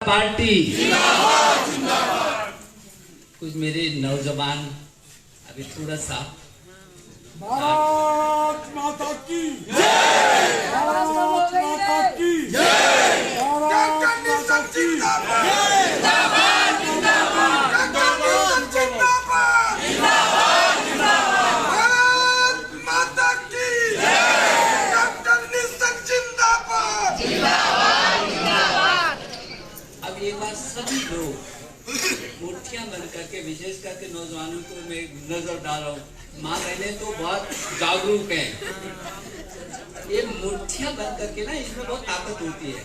Party कुछ मेरे नौजवान अभी थोड़ा सा भारत माता की जय, भारत माता की जय, भारत माता की जय, जिंदाबाद जिंदाबाद जिंदाबाद जिंदाबाद, भारत माता की जय, डॉक्टर निशंक जिंदाबाद जिंदाबाद जिंदाबाद। अब ये बात सभी लोग मुठ्ठियां बन करके विशेष करके नौजवानों को मैं नजर डाल रहा हूँ। माँ बहने तो बहुत जागरूक हैं। ये मुठ्ठियां बन करके ना इसमें बहुत ताकत होती है।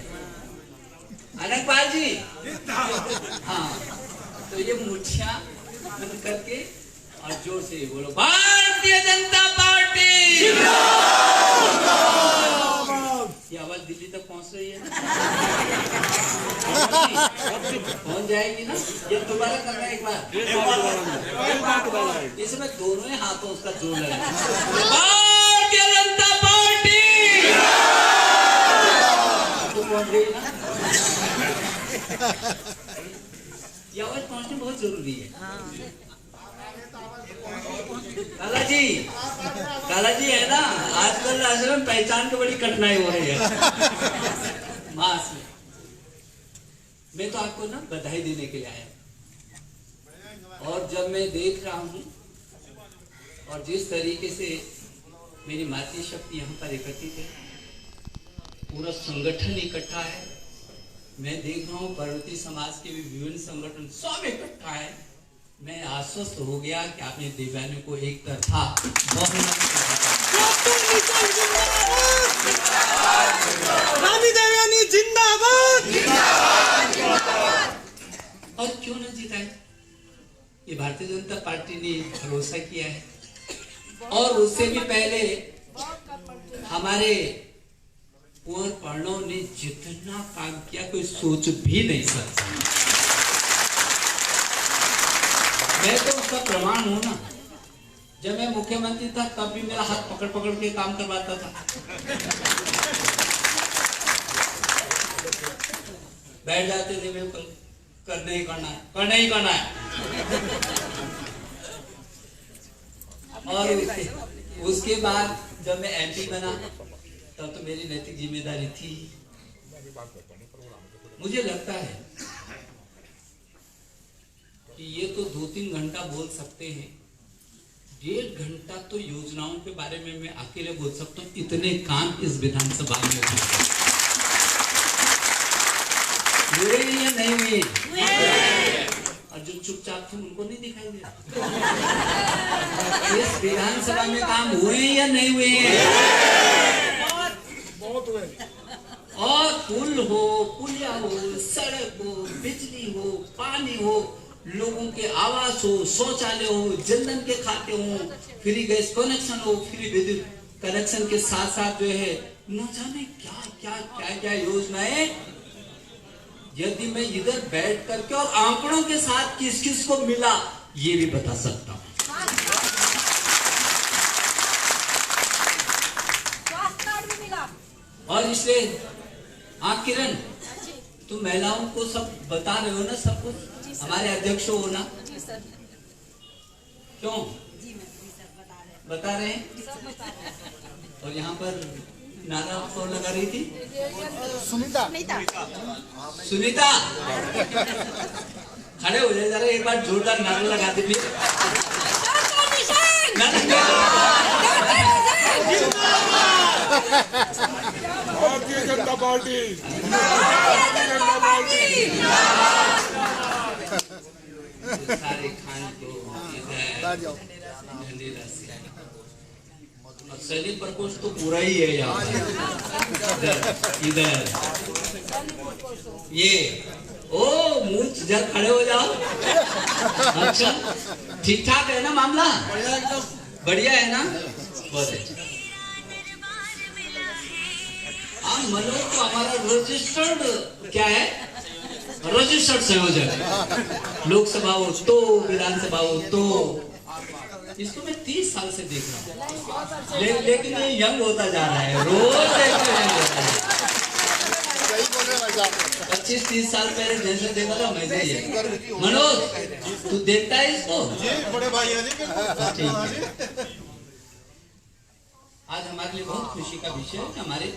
अनकपाल जी, हाँ, तो ये मुठ्ठियां बन करके और जोर से बोलो भारतीय जनता पार्टी। ये आवाज दिल्ली तक पहुंच रही है, पहुंच जाएगी ना। ये दोबारा करना है एक बार, इसमें दोनों ही हाथों उसका जोर लगा। भारतीय जनता पार्टी तो पहुंच गई ना। ये आवाज पहुंचनी बहुत जरूरी है। काला जी है ना, आजकल राष्ट्र में पहचान की बड़ी कठिनाई हो रही है। मास में मैं तो आपको ना बधाई देने के लिए आया, और जब मैं देख रहा हूँ और जिस तरीके से मेरी मातृ शक्ति यहाँ पर एकत्रित है, पूरा संगठन इकट्ठा है। मैं देख रहा हूँ पर्वतीय समाज के भी विभिन्न संगठन सब इकट्ठा है। मैं आश्वस्त हो गया कि आपने दिव्यांगों को एक तरफा और क्यों न जीता है। ये भारतीय जनता पार्टी ने भरोसा किया है, और उससे भी पहले हमारे कुंवर प्रणव ने जितना काम किया कोई सोच भी नहीं सकता। मैं तो उसका प्रमाण हूं ना। जब मैं मुख्यमंत्री था तब भी मेरा हाथ पकड़ पकड़ के काम करवाता था। बैठ जाते थे, बिल्कुल करना ही करना है, करना ही करना है। और उसके बाद जब मैं एमपी बना तब तो मेरी नैतिक जिम्मेदारी थी। मुझे लगता है कि ये तो 2-3 घंटा बोल सकते हैं, 1.5 घंटा तो योजनाओं के बारे में मैं अकेले बोल सकता हूँ। इतने काम इस विधानसभा में हुए या नहीं हुए, और जो चुपचाप थे उनको नहीं दिखाई दे रहा। इस विधानसभा में काम हुए या नहीं हुए, बहुत हुए। और पुल हो, पुलिया हो, सड़क हो, बिजली हो, पानी हो, लोगों के आवास हो, शौचालय हो, जनधन के खाते हो, फ्री गैस कनेक्शन हो, फ्री विद्युत कनेक्शन के साथ साथ जो है न जाने क्या क्या क्या क्या योजनाएं। यदि मैं इधर बैठ करके और आंकड़ों के साथ किस किस को मिला ये भी बता सकता हूँ। और इसलिए किरण, तुम महिलाओं को सब बता रहे हो ना, सब कुछ हमारे अध्यक्ष हो ना, क्यों बता रहे हैं? और यहाँ पर नारा कौन लगा रही थी? सुनीता। खड़े हो जाए जरा, एक बार जोरदार नारा लगा दे। भारतीय जनता पार्टी, सारे खान को सैनिक प्रकोष्ठ तो पूरा ही है यहाँ। इधर ये मूर्छ जर खड़े हो जाओ। अच्छा, ठीक ठाक है ना मामला? बढ़िया है ना? बहुत अच्छा। मनोज तो हमारा रजिस्टर्ड क्या है, रजिस्टर्ड संयोजक, लोकसभा हो तो विधानसभा हो तो। इसको मैं 30 साल से देख रहा हूँ, लेकिन ये यंग होता जा रहा है, रोज देखते हैं। 25-30 साल पहले जैसे देखा था वैसे ही है। मनोज तू देखता है इसको? बड़े भाई है जी। आज हमारे लिए बहुत खुशी का विषय है कि हमारे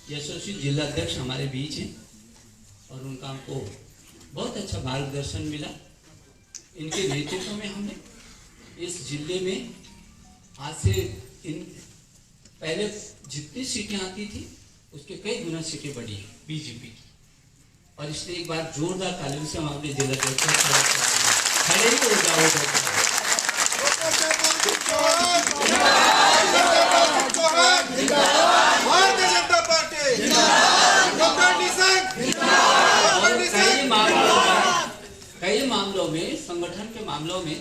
यशस्वी जिला अध्यक्ष हमारे बीच हैं और उनका हमको बहुत अच्छा मार्गदर्शन मिला। इनके नेतृत्व में हमने इस जिले में आज से पहले जितनी सीटें आती थी उसके कई गुना सीटें बढ़ी है बीजेपी की, और इसलिए एक बार जोरदार तालियों से हम अपने जिला अध्यक्ष खड़े ही हो जाओ। भारतीय जनता पार्टी कई मामलों में, संगठन के मामलों में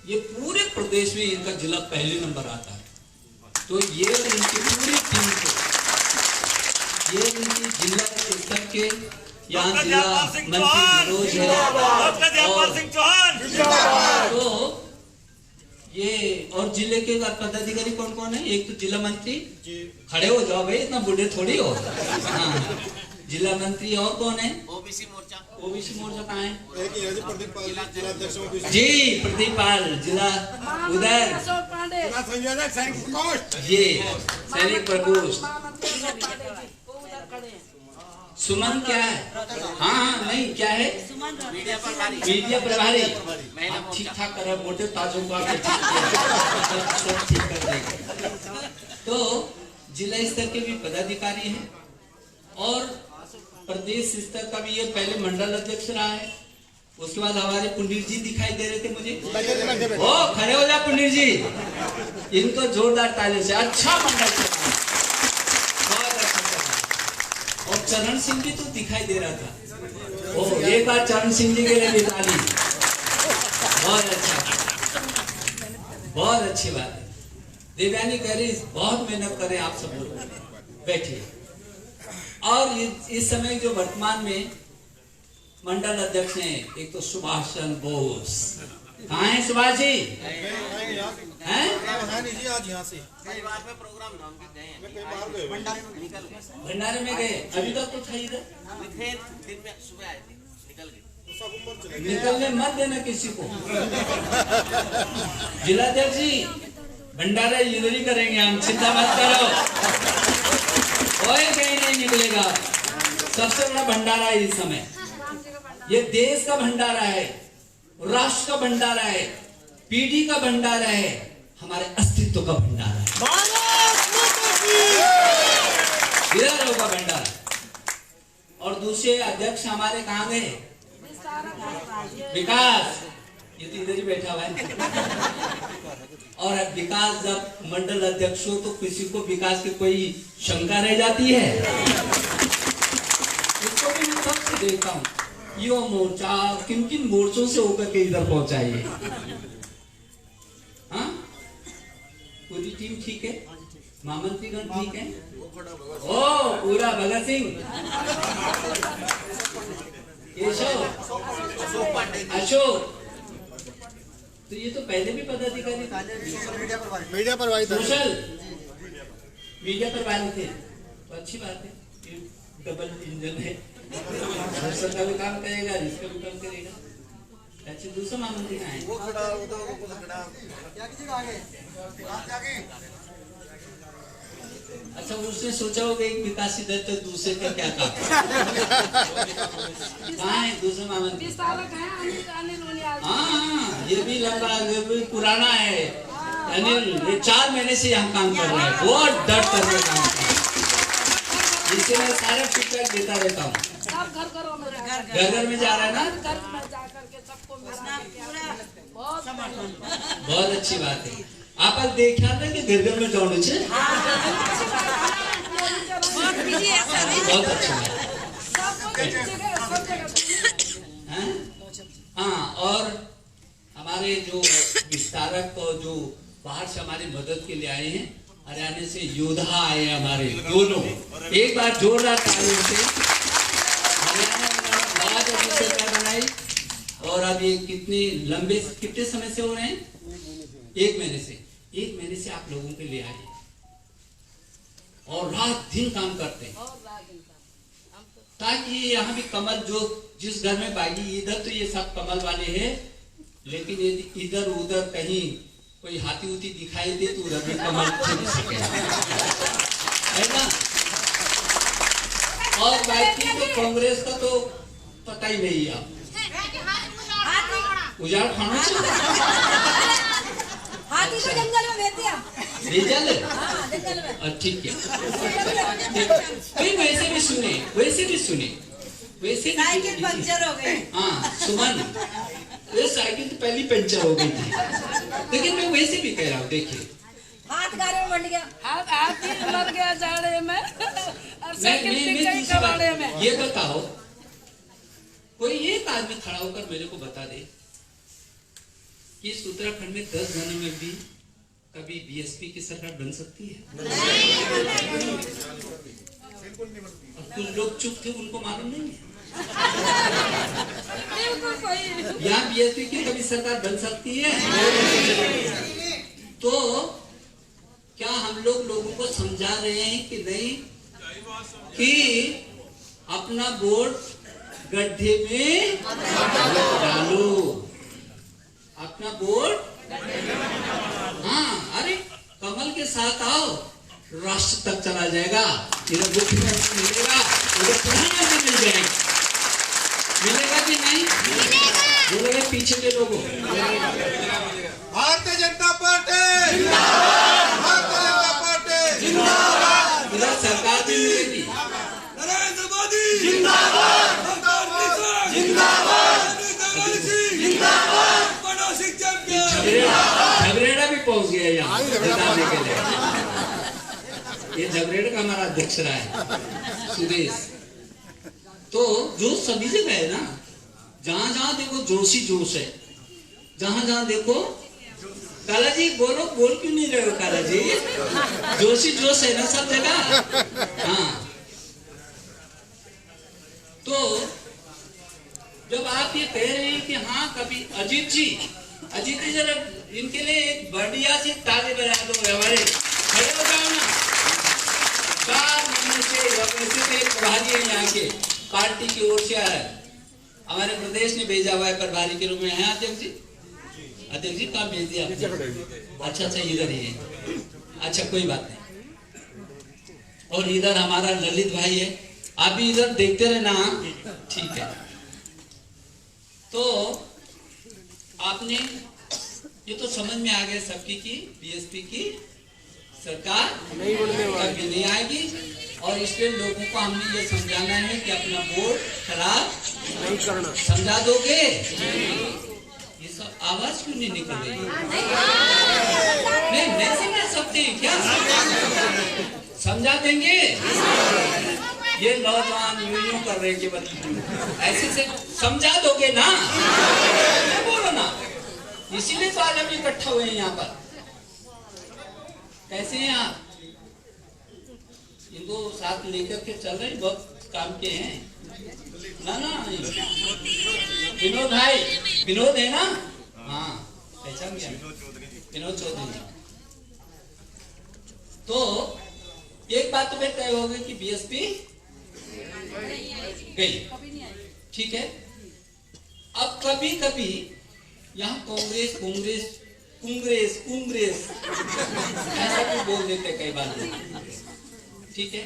ये पूरे प्रदेश में इनका जिला पहले नंबर आता है। तो ये इनकी पूरी टीम को, ये इनकी जिला स्तर के यहाँ जिला मंत्री मनोज है, तो ये और जिले के पदाधिकारी कौन कौन है? एक तो जिला मंत्री, खड़े हो जाओ भाई, इतना बूढ़े थोड़ी हो। हाँ, जिला मंत्री और कौन है? ओबीसी मोर्चा कहाँ है? जी प्रदीप पाल, जिला उधर ये सैनिक प्रकोष्ठ। सुमन क्या है? हाँ नहीं क्या है? मीडिया प्रभारी। ठीक ठाक कर, मोटे ताजों को आके सब ठीक कर देगा। तो जिला स्तर के भी पदाधिकारी हैं और प्रदेश स्तर का भी ये पहले मंडल अध्यक्ष रहा है। उसके बाद हमारे पुंडीर जी दिखाई दे रहे थे मुझे। ओ खड़े हो जा पुंडीर जी, इनको जोरदार ताली से। अच्छा मंडल चला, बहुत अच्छा चला। और चरण सिंह भी तो दिखाई दे रहा था। ओ एक बार चरण सिंह जी के लिए भी ताली। बहुत अच्छा, बहुत अच्छी बात है। देवयानी कह रही बहुत मेहनत करें आप सब लोग, बैठिए। और इस समय जो वर्तमान में मंडल अध्यक्ष हैं, एक तो सुभाष चंद्र बोस। कहाँ है सुभाष जी? हैं? आज यहाँ से भंडारे में गए, अभी तक तो था इधर। निकलने मत देना किसी को। जिलाध्यक्ष जी भंडारा इधर ही करेंगे हम, चिंता मत करो, कोई कहीं नहीं निकलेगा। सबसे बड़ा भंडारा है इस समय, ये देश का भंडारा है, राष्ट्र का भंडारा है, पीढ़ी का भंडारा है, हमारे अस्तित्व का भंडारा है। इधर होगा भंडारा। और दूसरे अध्यक्ष हमारे कहाँ गए? विकास, ये तो इधर ही बैठा हुआ है। और विकास जब मंडल अध्यक्ष हो तो किसी को विकास की कोई शंका रह जाती है? इसको भी मैं सबसे देखता हूँ, युवा मोर्चा किन किन मोर्चों से होकर के इधर पहुंचा है। हाँ, पूरी टीम ठीक है, महामंत्रीगण ठीक है। ओ पूरा भगत सिंह, अशोक, तो ये तो पहले भी पदाधिकारी मीडिया प्रभारी सोशल मीडिया प्रभारी थे। तो अच्छी बात है, डबल इंजन है, सोशल का भी काम करेगा, इसका भी काम करेगा। अच्छा दूसरा महामंत्री कहाँ है? अच्छा उसने सोचा होगा एक विकास इधर तो दूसरे का क्या काम? कहाँ है दूसरा महामंत्री? हाँ ये भी लंबा, ये भी पुराना है अनिल, ये 4 महीने से यहाँ काम कर रहा है, बहुत डर कर रहे काम कर, जिससे मैं सारा फीडबैक देता रहता हूँ। घर घर में जा रहा है ना, बहुत अच्छी बात है। आप देखा ना कि घर घर में जाने से बहुत अच्छा है। हाँ, और हमारे जो विस्तारक और जो बाहर से हमारी मदद के लिए आए हैं, हरियाणा से योद्धा आए हैं हमारे दोनों, एक बार जोरदार तालियों से। हरियाणा में बहुत अच्छी सरकार बनाई और अब ये कितने समय से हो रहे हैं? 1 महीने से आप लोगों के लिए आए और रात दिन काम करते हैं। ताकि यहाँ भी कमल जो जिस घर में बागी इधर तो ये सब कमल वाले हैं, लेकिन यदि इधर उधर कहीं कोई हाथी उथी दिखाई दे तो उधर भी कमल खिल सके, है ना। और बाकी तो कांग्रेस का तो पता ही नहीं है, उजाड़ खाना हाथी तो जंगल में रहते हैं। जंगल में। ठीक है, तो वैसे भी सुने, वैसे साइकिल पंक्चर हो गई। हाँ सुमन, ये साइकिल तो पहली पंक्चर हो गई थी, लेकिन मैं वैसे भी कह रहा हूँ, देखिए हाथ गारे में बंट गया, हाथ ही मर गया जाड़े में और साइकिल टिक गई कबाड़े में। ये बताओ, कोई एक आदमी खड़ा होकर मेरे को बता दे कि इस उत्तराखंड में 10 जनों में भी कभी बीएसपी की सरकार बन सकती है? कुछ लोग चुप थे, उनको मालूम नहीं है। यहाँ बीएसपी की कभी सरकार बन सकती है? तो क्या हम लोगों को समझा रहे हैं कि नहीं कि अपना वोट गड्ढे में डालो, अपना वोट, हाँ, अरे कमल के साथ आओ, राष्ट्र तक चला जाएगा, इधर मुख्यमंत्री मिलेगा, उधर प्रधानमंत्री मिल जाएगा, मिलेगा कि नहीं? बोलोगे पीछे के लोगों, भारतीय जनता पार्टी, भारतीय जनता पार्टी जिंदाबाद, इधर सरकार भी मिलेगी, नरेंद्र मोदी जिंदाबाद, जिंदाबाद, जिंदाबाद, मनोसिंह चैंपियन, झगड़ेड़ा भी पहुंच गया यहाँ जिताने के लिए। ये झगड़ेड़ा का हमारा अध्यक्ष रहा है सुदेश। तो जो सभी जगह है ना, जहां जहां देखो जोश ही जोश है, जहां जहां देखो, काला जी बोलो, बोल क्यों नहीं रहे हो काला जी? जोश ही जोश है ना सब जगह। हाँ, तो जब आप ये कह रहे हैं कि हाँ कभी अजीत जी जरा इनके लिए एक बढ़िया सी ताली बजा दो, हमारे खड़े हो जाओ ना। 4 महीने से वैसे तो एक प्रभारी है यहाँ के पार्टी की ओर से आया है, हमारे प्रदेश ने भेजा हुआ है प्रभारी के रूप में। है अध्यक्ष जी? अध्यक्ष जी कहाँ भेज दिया आपने? अच्छा इधर ही है, अच्छा कोई बात नहीं। और इधर हमारा ललित भाई है, आप भी इधर देखते रहना, ठीक है। तो आपने ये तो समझ में आ गया सबकी की बीएसपी की सरकार कभी नहीं आएगी, और इसलिए लोगों को हमने ये समझाना है कि अपना वोट खराब नहीं करना। समझा दोगे? ये सब आवाज क्यों नहीं निकल रही? नहीं समझ सकते क्या? समझा देंगे? ये नौजवान यूं कर रहे हैं, ऐसे से समझा दोगे ना? बोलो ना, इसीलिए तो आज हम इकट्ठा हुए हैं यहाँ पर। कैसे हैं आप? इनको साथ लेकर के चल रहे, बहुत काम के हैं ना। विनोद भाई, विनोद है ना? हाँ पहचान गया, विनोद चौधरी। तो एक बात तो तय हो गई कि बीएसपी गई, ठीक है। अब कभी कभी यहाँ कांग्रेस ऐसा भी बोल देते कई बार, ठीक है।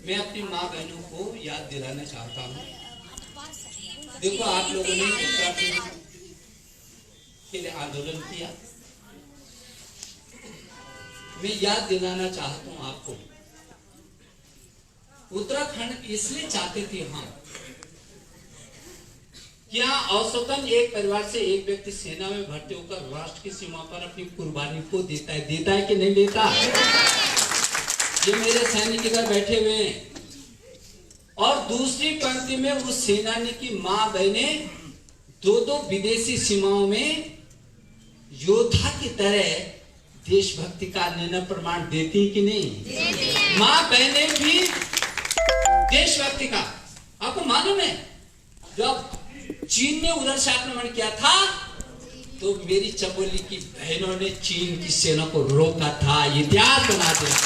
मैं अपनी माँ बहनों को याद दिलाना चाहता हूँ, देखो आप लोगों ने उत्तराखंड के लिए आंदोलन किया, मैं याद दिलाना चाहता हूँ आपको, उत्तराखंड इसलिए चाहते थे हम, क्या औसतन एक परिवार से एक व्यक्ति सेना में भर्ती होकर राष्ट्र की सीमा पर अपनी कुर्बानी को देता है कि नहीं देता? ये मेरे सैनिक इधर बैठे हुए हैं, और दूसरी पंक्ति में उस सेनानी की मां बहनें 2 विदेशी सीमाओं में योद्धा की तरह देशभक्ति का निर्णय प्रमाण देती कि नहीं? मां बहनें भी देशभक्ति का, आपको मालूम है जब चीन ने उधर से आक्रमण किया था तो मेरी चमोली की बहनों ने चीन की सेना को रोका था, इतिहास बना दिया।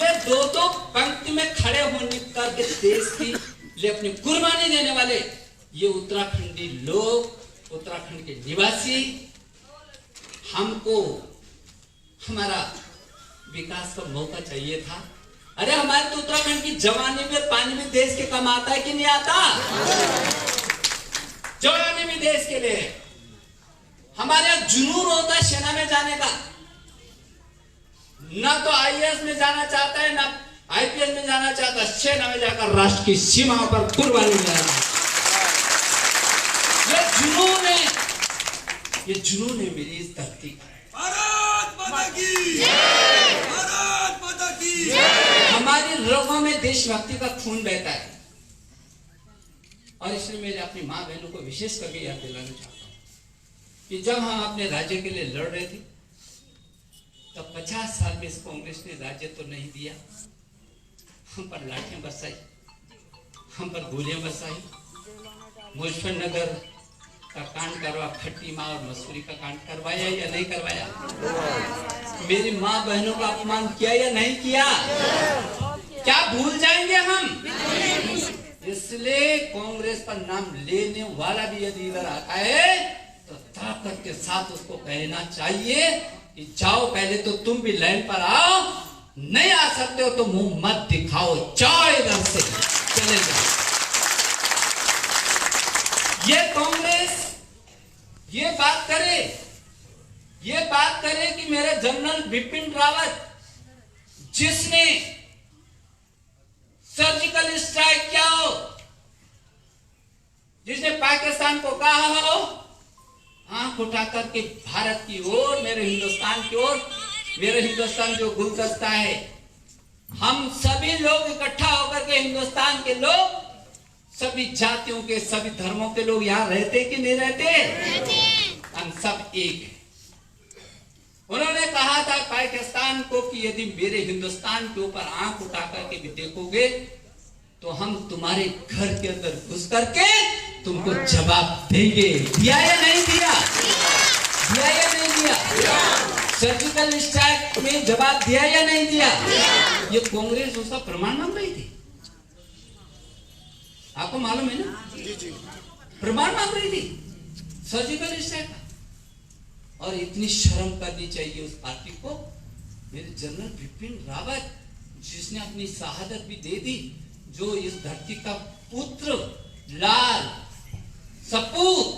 ये दो दो पंक्ति में खड़े होने करके देश की लिए अपनी कुर्बानी देने वाले ये उत्तराखंडी लोग, उत्तराखंड के निवासी, हमको हमारा विकास का मौका चाहिए था। अरे हमारे तो उत्तराखंड की जवानी में पानी भी देश के काम आता है कि नहीं आता? जवानी भी देश के लिए। हमारे यहाँ जुनून होता है सेना में जाने का। ना तो आईएएस में जाना चाहता है, ना आईपीएस में जाना चाहता, सेना में जाकर राष्ट्र की सीमाओं पर कुर्बानी देना। ये जुनून है, ये जुनून है मेरी इस धरती का। भारत माता की जय, भारत माता की जय। हमारी रगों में देशभक्ति का खून बहता है और इसलिए मैं अपनी माँ बहनों को विशेष करके याद दिलाना चाहता हूँ कि जब हम अपने राज्य के लिए लड़ रहे थे तब 50 साल में इस कांग्रेस ने राज्य तो नहीं दिया, हम पर लाठियां बरसाई, हम पर गोलियां बरसाई, मुजफ्फरनगर का कांड करवा, खट्टी माँ और मसूरी का कांड करवाया या नहीं करवाया? मेरी माँ बहनों का अपमान किया या नहीं किया? क्या भूल जाएंगे हम? इसलिए कांग्रेस पर नाम लेने वाला भी यदि इधर आता है तो ताकत के साथ उसको कहना चाहिए कि जाओ, पहले तो तुम भी लाइन पर आओ, नहीं आ सकते हो तो मुंह मत दिखाओ, जाओ इधर से, चले जाओ। ये कांग्रेस ये बात करे कि मेरे जनरल बिपिन रावत जिसने सर्जिकल स्ट्राइक किया हो, जिसने पाकिस्तान को कहा हो आंख उठाकर के भारत की ओर, मेरे हिंदुस्तान की ओर, मेरे हिंदुस्तान जो गुलदस्ता है, हम सभी लोग इकट्ठा होकर के, हिंदुस्तान के लोग, सभी जातियों के, सभी धर्मों के लोग यहाँ रहते कि नहीं रहते? हम सब एक हैं। उन्होंने कहा था पाकिस्तान को कि यदि मेरे हिंदुस्तान के ऊपर आंख उठा करके भी देखोगे तो हम तुम्हारे घर के अंदर घुस करके तुमको जवाब देंगे। दिया या नहीं दिया? दिया या नहीं दिया? सर्जिकल स्ट्राइक में जवाब दिया या नहीं दिया? ये कांग्रेस उसका प्रमाण मांग रही थी, आपको मालूम है ना? प्रमाण मांग रही थी सर्जिकल स्ट्राइक का। और इतनी शर्म करनी चाहिए उस पार्टी को। मेरे जनरल बिपिन रावत जिसने अपनी शहादत भी दे दी, जो इस धरती का पुत्र, लाल सपूत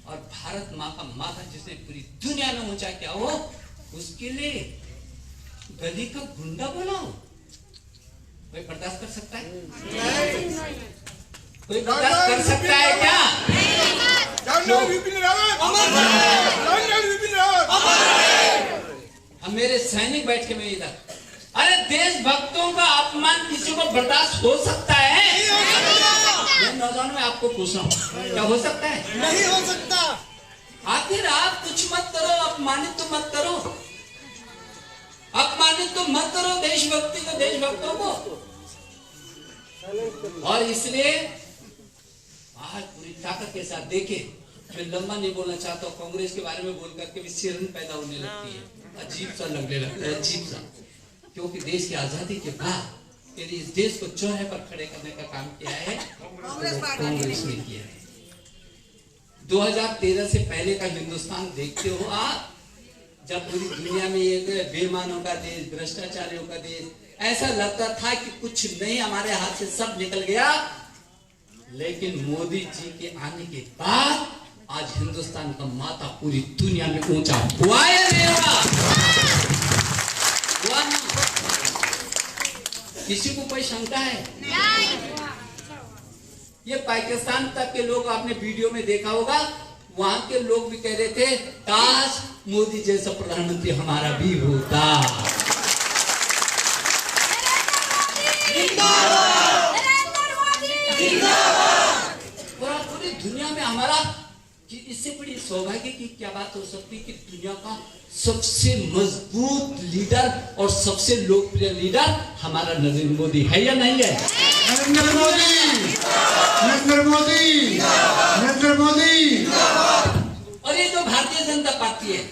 और भारत माँ का माथा जिसने पूरी दुनिया में ऊंचा किया हो, उसके लिए गली का गुंडा बनाओ, कोई बर्दाश्त कर सकता है? कोई बर्दाश्त कर सकता है क्या? हम मेरे सैनिक बैठ के मैं इधर, अरे देशभक्तों का अपमान किसी को बर्दाश्त हो सकता है? मैं नौजवान में आपको पूछ रहा हूँ, क्या हो सकता है? नहीं हो सकता। आखिर आप कुछ मत करो, अपमानित तो मत करो, अपमानित तो मत करो देशभक्ति को, देशभक्तों को। और इसलिए आज पूरी ताकत के साथ देखे, मैं लंबा नहीं बोलना चाहता हूँ, कांग्रेस के बारे में बोल करके भी सिरन पैदा होने लगती है, अजीब सा लगने लगता है, अजीब सा। क्योंकि देश की आजादी के बाद यदि इस देश को चौराहे पर खड़े करने का काम किया है कांग्रेस ने किया है। 2013 से पहले का हिंदुस्तान देखते हो आप, जब पूरी दुनिया में ये बेईमानों का देश, भ्रष्टाचारियों का देश, ऐसा लगता था कि कुछ नहीं, हमारे हाथ से सब निकल गया। लेकिन मोदी जी के आने के बाद आज हिंदुस्तान का माथा पूरी दुनिया में ऊंचा हुआ या नहीं हुआ? किसी को कोई शंका है? ये पाकिस्तान तक के लोग, आपने वीडियो में देखा होगा, वहां के लोग भी कह रहे थे काश मोदी जैसा प्रधानमंत्री हमारा भी होता। पूरी दुनिया में हमारा, इससे बड़ी सौभाग्य की क्या बात हो सकती है कि दुनिया का सबसे मजबूत लीडर और सबसे लोकप्रिय लीडर हमारा नरेंद्र मोदी है या नहीं है? नरेंद्र मोदी, नरेंद्र मोदी, नरेंद्र मोदी। और ये जो भारतीय जनता पार्टी है,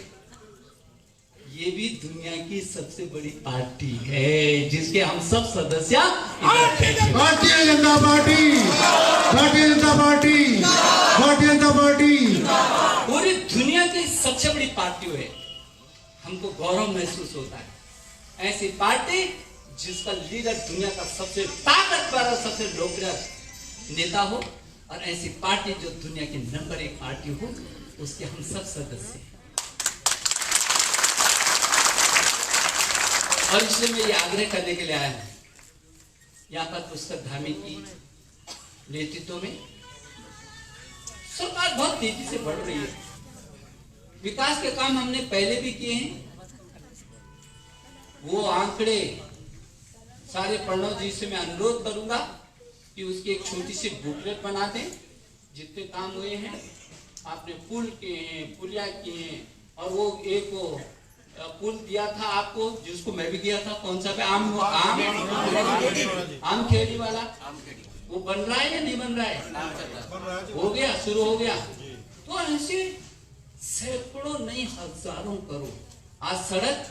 ये भी दुनिया की सबसे बड़ी पार्टी है जिसके हम सब सदस्य इकट्ठे थे। Bharatiya Janata party, Bharatiya Janata party, Bharatiya Janata party पूरी दुनिया की सबसे बड़ी पार्टी है। हमको गौरव महसूस होता है ऐसी पार्टी जिसका लीडर दुनिया का सबसे ताकतवर और सबसे लोकप्रिय नेता हो, और ऐसी पार्टी जो दुनिया की नंबर 1 पार्टी हो, उसके हम सब सदस्य हैं। और इसलिए मैं ये आग्रह करने के लिए आया हूं, यहाँ पर पुस्तक धामी की नेतृत्व में सरकार बहुत तेजी से बढ़ रही है। विकास के काम हमने पहले भी किए हैं। वो आंकड़े सारे प्रणव जी से मैं अनुरोध करूंगा कि उसकी एक छोटी सी बुकलेट बना दें, जितने काम हुए हैं। आपने पुल किए हैं, पुलिया किए हैं, और वो एक पुल दिया था आपको जिसको मैं भी किया था, कौन सा पे आम खेड़ी वाला, वो बन रहा है या नहीं बन रहा है? हो गया, शुरू हो गया। तो ऐसे सैकड़ों नहीं हजारों करोड़। आज सड़क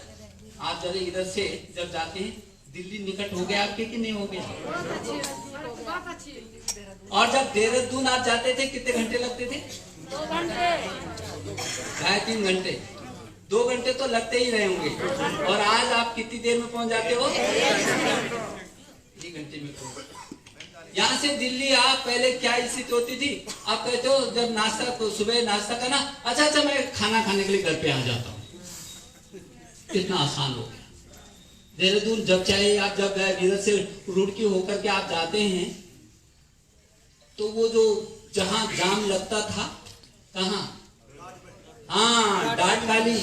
आप जरा इधर से जब जाते हैं, दिल्ली निकट हो गया आपके कि नहीं हो गया? और जब देहरादून आप जाते थे कितने घंटे लगते थे? 2 घंटे, 2.5-3 घंटे। 2 घंटे तो लगते ही रहे होंगे। और आज आप कितनी देर में पहुंच जाते हो? 1 घंटे में पहुंच। यहाँ से दिल्ली आप पहले क्या स्थिति होती थी? आप कहते हो जब नाश्ता, सुबह नाश्ता करना, अच्छा मैं खाना खाने के लिए घर पे आ जाता हूँ। कितना आसान हो गया। देहरादून जब चाहे आप, जब इधर से रुड़की होकर के आप जाते हैं, तो वो जो जहां जाम लगता था, कहाँ? हाँ, डाट वाली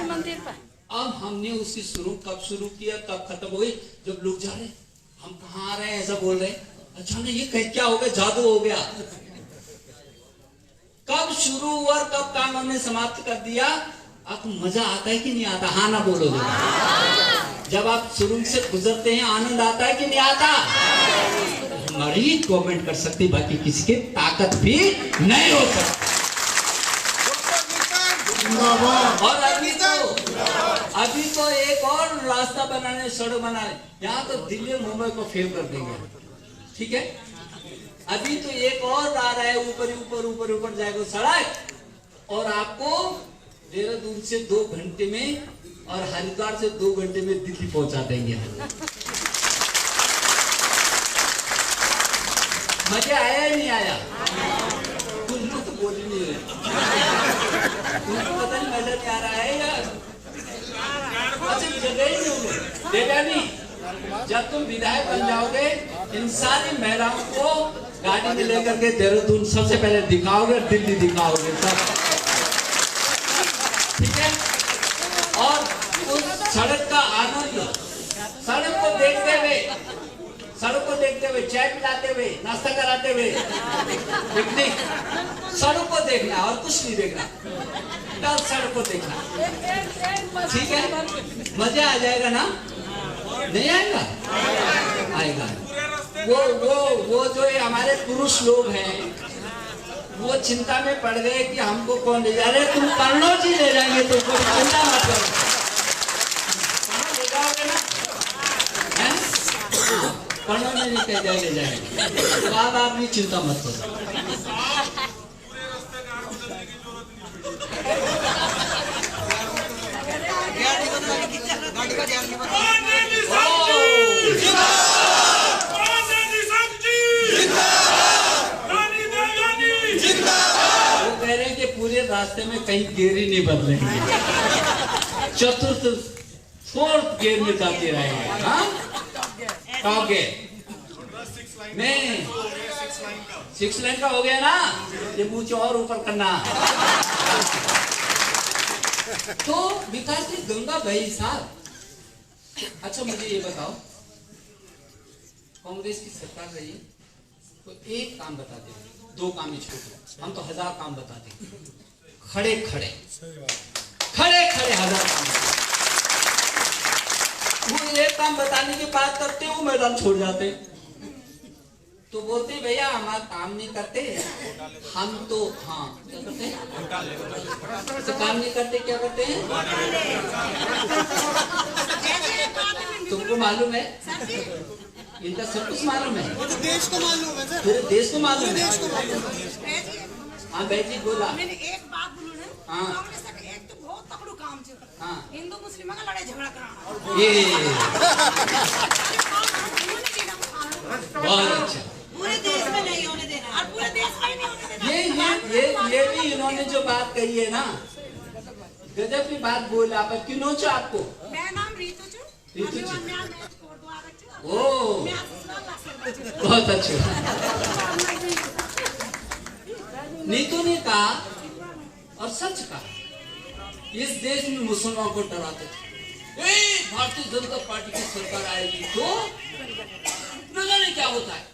मंदिर पर। अब हमने उसकी कब शुरू किया, कब खत्म हो गई? जब लोग जा रहे, हम कहाँ आ रहे हैं ऐसा बोल रहे, अच्छा नहीं, ये क्या हो गया? जादू हो गया। कब शुरू हुआ और कब काम हमने समाप्त कर दिया? आपको मजा आता है कि नहीं आता? हाँ ना बोलो जरा। जब आप शुरू से गुजरते हैं, आनंद आता है कि नहीं आता? हमारी कमेंट कर सकती, बाकी किसी की ताकत भी नहीं हो सकती। और अभी तो एक और रास्ता बनाने, सड़क बनाने, यहाँ तो दिल्ली मुंबई को फेल कर देंगे, ठीक है? अभी तो एक और आ रहा है, ऊपर जाएगा सड़क, और आपको देहरादून से 2 घंटे में और हरिद्वार से 2 घंटे में दिल्ली पहुंचा देंगे। मजा आया ही नहीं आया? तुम तो बोल ही नहीं रहे, तुमको पता नहीं मजा नहीं आ रहा है या अच्छा जगह ही नहीं होगी। देखा नहीं, जब तुम विधायक बन जाओगे, इन सारी महिलाओं को गाड़ी में लेकर के देहरादून सबसे पहले दिखाओगे, दिल्ली दिखाओगे सब, ठीक है? और उस सड़क का आनंद, सड़क को देखते हुए, चाय पिलाते हुए, नाश्ता कराते हुए, पिकनिक, सड़क को देखना और कुछ नहीं देखना, तब सड़क को देखना, ठीक है? मजा आ जाएगा ना? नहीं आएगा? आएगा। वो जो हमारे पुरुष लोग हैं, वो चिंता में पड़ गए कि हमको कौन ले जा रहे? तुम कर्णव जी ले जाएंगे, तो कोई चिंता मत करो, ले जाओगे ना? कर्णव में नहीं ले जाएंगे, तो आप भी चिंता मत करो। पूरे रास्ते में कहीं गियर ही नहीं बदलेंगे, 4th गियर में जाते रहेंगे। हाँ, टॉप गियर में 6 लाइन का हो गया ना, ये मुझे और ऊपर करना। तो विकास की गंगा बही साहब। अच्छा मुझे ये बताओ, कांग्रेस की सरकार रही, तो एक काम बताते, 2 काम ही छोड़, हम तो 1000 काम बताते, खड़े 1000 काम। वो एक काम बताने की बात करते, वो मैदान छोड़ जाते। तो बोलते हैं भैया हमारा काम नहीं करते, हम तो हाँ क्या करते हैं, तो काम नहीं करते क्या करते हैं, तुमको मालूम है, इनका सब कुछ मालूम है, देश को मालूम है सर, पूरे देश को मालूम है। हाँ बेटी बोला, मैंने एक बात बोलूं ना, हाँ। कांग्रेस का एक तो बहुत तगड़ू काम छे, हाँ। हिंदू मुस्लिम का लड़ाई झगड़ा कराना, ये बहुत अच्छा, पूरे देश में नहीं होने देना, और पूरे देश में नहीं होने देना। ये भी इन्होंने जो बात कही है ना, गजब की बात बोला, पर क्यों नोचो आपको? मेरा नाम रीतू छे, रीतू जी। अभी मैं मैच कोर्ट आ गई छे। ओ मैं आपको बात बहुत अच्छा। नीतू ने कहा और सच कहा, इस देश में मुसलमानों को डराते थे, भारतीय जनता पार्टी की सरकार आएगी तो न जाने क्या होता है।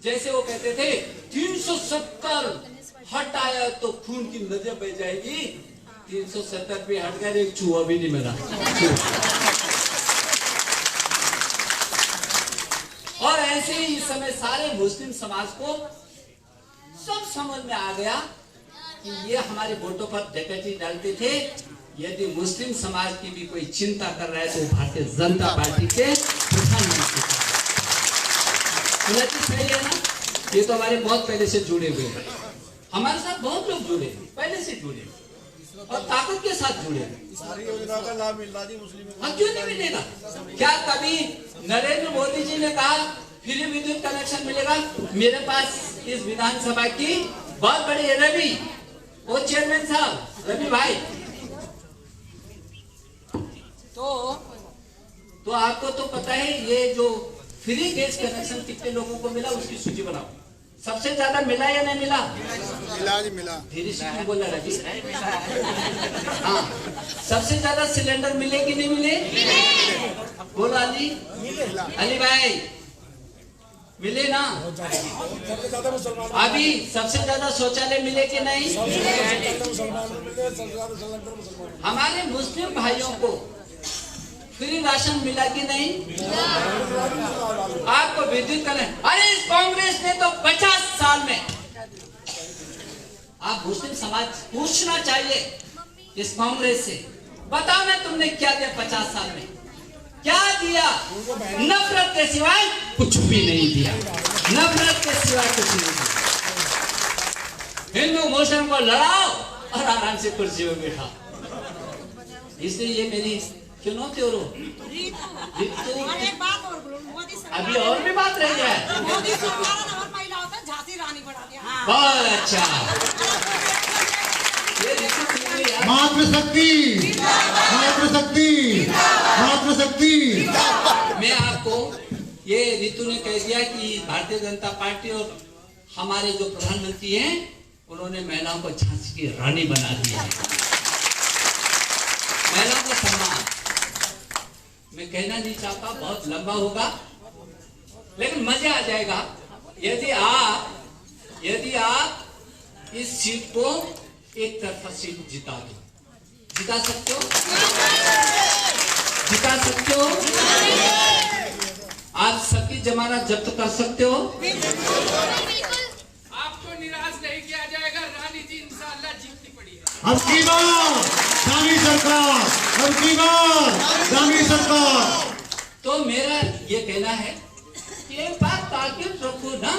जैसे वो कहते थे 370 हट आया तो खून की नदियां बह जाएगी, 370 पे हट गए, एक चूहा भी नहीं मिला। और ऐसे ही इस समय सारे मुस्लिम समाज को सब समझ में आ गया कि ये हमारे वोटों पर डकैती डालते थे, यदि मुस्लिम समाज की भी कोई चिंता कर रहा है तो भारतीय जनता पार्टी के प्रधानमंत्री सही है ना। ये तो हमारे बहुत पहले से जुड़े हुए हैं, हमारे साथ बहुत लोग जुड़े हैं, पहले से जुड़े और ताकत के साथ जुड़े। सारी योजना का लाभ मिल रहा है मुस्लिम हाँ क्यों नहीं मिलेगा? क्या कभी नरेंद्र मोदी जी ने कहा फ्री विद्युत कनेक्शन मिलेगा? मेरे पास इस विधानसभा की बहुत बड़ी रवि, वो चेयरमैन साहब रवि भाई, तो आपको तो पता है ये जो फ्री गैस कनेक्शन कितने लोगों को मिला उसकी सूची बनाओ। सबसे ज्यादा मिला या नहीं मिला? मिला धीरे से बोला रवि। हाँ, सबसे ज्यादा सिलेंडर मिले कि नहीं मिले? बोलो अली, अली भाई मिले ना? अभी सबसे ज्यादा शौचालय मिले कि नहीं? हमारे मुस्लिम भाइयों को फ्री राशन मिला कि नहीं? आपको विद्युत कनेक्शन, अरे इस कांग्रेस ने तो 50 साल में, आप मुस्लिम समाज पूछना चाहिए इस कांग्रेस से, बताओ ना तुमने क्या दिया 50 साल में? क्या दिया? नफरत के सिवाय कुछ भी नहीं दिया, नफरत के सिवाय कुछ नहीं दिया। हिंदू मुस्लिम को लड़ाओ और आराम से कुर्सी में बैठा। इसलिए ये मेरी चुनौती और और एक बात और बोलूं, मोदी सरकार, अभी और भी बात रही है। मोदी सरकार ने हर महिला होता है झांसी रानी बना दिया। बहुत अच्छा, ये रिश्वत मिल रही है। मातृशक्ति, मातृशक्ति, मातृशक्ति। मैं आपको ये ऋतु ने कह दिया कि भारतीय जनता पार्टी और हमारे जो प्रधानमंत्री हैं उन्होंने महिलाओं को झांसी की रानी बना दिया है। महिलाओं का सम्मान मैं कहना नहीं चाहता, बहुत लंबा होगा, लेकिन मजा आ जाएगा यदि आप इस सीट को एक तरफा सीट जिता दो। जिता सकते हो? जिता सकते हो? आप सबकी जमानत जब्त कर सकते हो? आपको निराश नहीं किया जाएगा, रानी जी इंशाअल्लाह जीतनी पड़ी है। अब की बार दानी सरकार, अब की बार दानी सरकार। तो मेरा ये कहना है कि एक बात ताकीद रखो ना,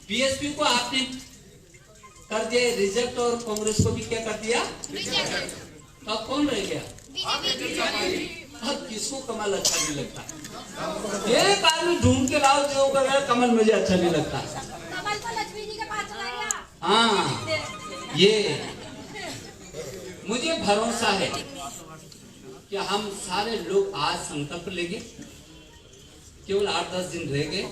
बीएसपी को आपने कर दिया रिजेक्ट और कांग्रेस को भी क्या कर दिया? तो अब कौन रह गया? अब किसको कमल अच्छा नहीं लगता? एक आदमी ढूंढ के लाओ जो कर कमल मुझे अच्छा नहीं लगता। कमल को लक्ष्मी जी के पास चला गया। हाँ, ये मुझे भरोसा है कि हम सारे लोग आज संकल्प लेंगे, केवल 8-10 दिन रह गए,